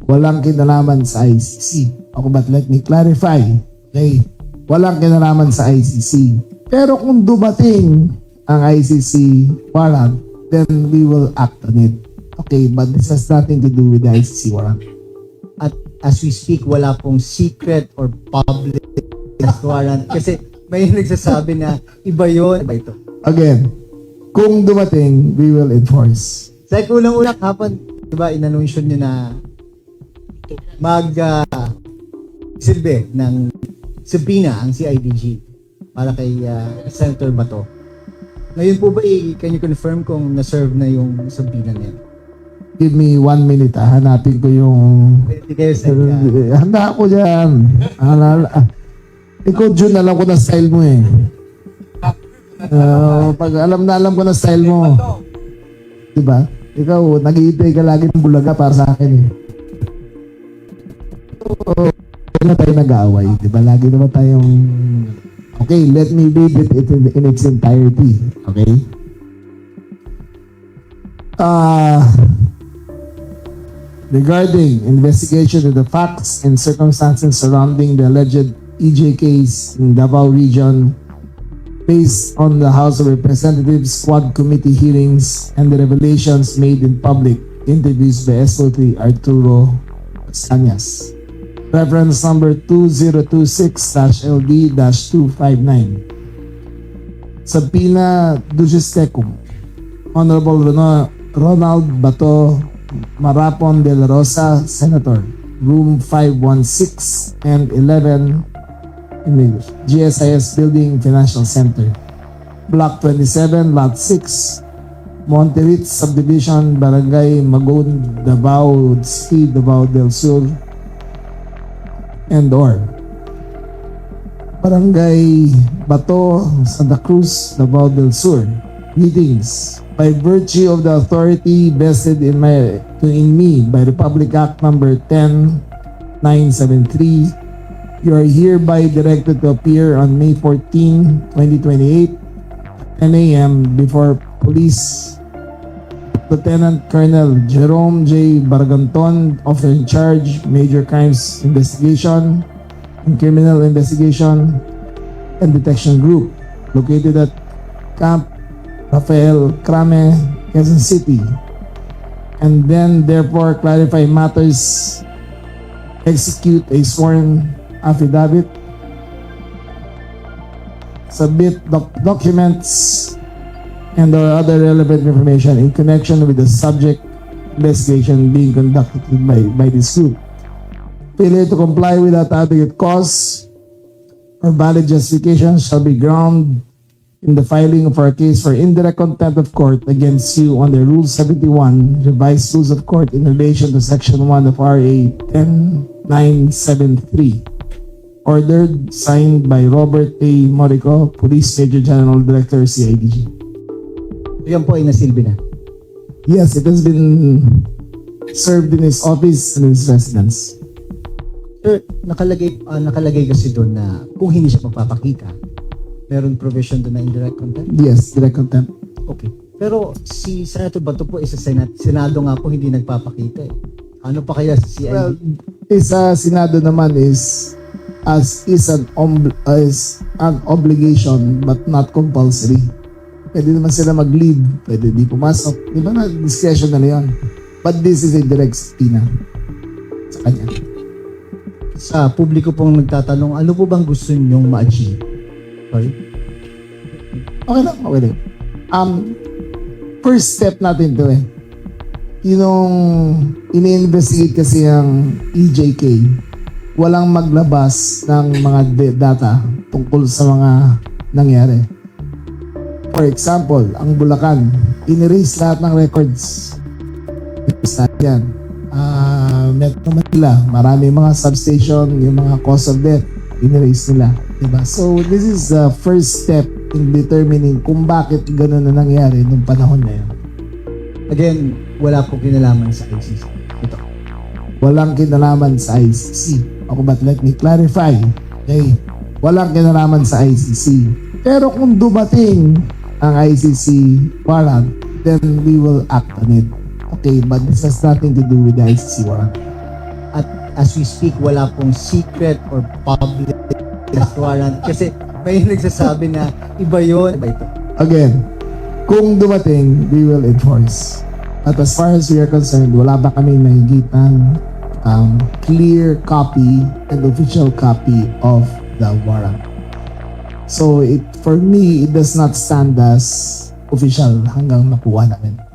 walang kinalaman sa ICC. Okay, but let me clarify. Okay, walang kinalaman sa ICC. Pero kung dumating ang ICC warrant, then we will act on it. Okay, but this has nothing to do with the ICC warrant. At as we speak, wala pong secret or public warrant. Kasi may nagsasabi na iba yun, iba ito. Again, kung dumating, we will enforce. Sa kulang-ulang hapon, diba, inanunsyon nyo na silbi ng subpoena ang CIDG para kay Senator Bato. Ngayon po ba, can you confirm kung na-serve na yung subpoena niya? Give me 1 minute, hanapin ko yung... Hindi kayo Handa ako dyan. Ikaw, Jun, alam ko na style mo eh. Pag alam ko na style mo. Diba? Ikaw, nag-iitay ka lagi ng bulaga para sa akin eh. Na tayo nag-aaway. Diba? Lagi naman tayong... Okay, let me read it in its entirety. Okay? Regarding investigation of the facts and circumstances surrounding the alleged EJ case in Davao Region, based on the House of Representatives Quad Committee hearings and the revelations made in public interviews by SOT Arturo Castañas. Reference number 2026-LD-259. Subpoena Duces Tecum. Honorable Ronald Bato Marapon de la Rosa, Senator, Room 516 and 11 in GSIS Building Financial Center, Block 27, Lot 6, Monterrey Subdivision, Barangay Magon, Davao City, Davao del Sur, and or Barangay Bato, Santa Cruz, Davao del Sur. Greetings. By virtue of the authority vested in me by Republic Act number 10973, you are hereby directed to appear on May 14, 2028, 10 a.m. before Police Lieutenant Colonel Jerome J. Barganton, Officer in Charge, Major Crimes Investigation and Criminal Investigation and Detection Group, located at Camp Rafael Crame, Quezon City, and then therefore clarify matters, execute a sworn affidavit, submit documents and or other relevant information in connection with the subject investigation being conducted by this group. Failure to comply without adequate cause or valid justification shall be ground in the filing of our case for indirect contempt of court against you under Rule 71, Revised Rules of Court in relation to Section 1 of RA 10973. Ordered, signed by Robert A. Morico, Police Major General Director, CIDG. Yan po ay nasilbi na. Yes, it has been served in his office and his residence. Sir, nakalagay kasi doon na kung hindi siya magpapakita, meron provision doon na indirect contempt? Yes, direct contempt. Okay. Pero si Senator Bato po isa Senado nga po hindi nagpapakita eh. Ano pa kaya si CID? Well, sa Senado naman is an obligation but not compulsory. Pwede naman sila mag-leave, pwede di pumasok. Di ba na discretion na yun? But this is a direct subpoena sa kanya. Sa publiko pong nagtatanong, ano po bang gusto ninyong ma-achieve? Sorry? Okay lang. First step natin to eh. Yung ini-investigate kasi ang EJK, walang maglabas ng mga data tungkol sa mga nangyari. For example, ang Bulacan, in-erase lahat ng records. Yan. Metro Manila, marami mga substation, yung mga cause of death, in-erase nila. Diba? So, this is the first step in determining kung bakit gano'n na nangyari nung panahon na yun. Again, wala po kinalaman sa ICC. Ito. Walang kinalaman sa ICC. Okay, but let me clarify. Okay? Walang kinalaman sa ICC. Pero kung dumating ang ICC warrant, then we will act on it. Okay, but this has nothing to do with the ICC warrant. at as we speak, wala pong secret or public warrant. Kasi may nagsasabi na iba yun, iba ito. Again, kung dumating, we will enforce. But as far as we are concerned, wala ba kami mahigitang clear copy and official copy of the warrant. So for me, it does not stand as official hanggang makuha namin.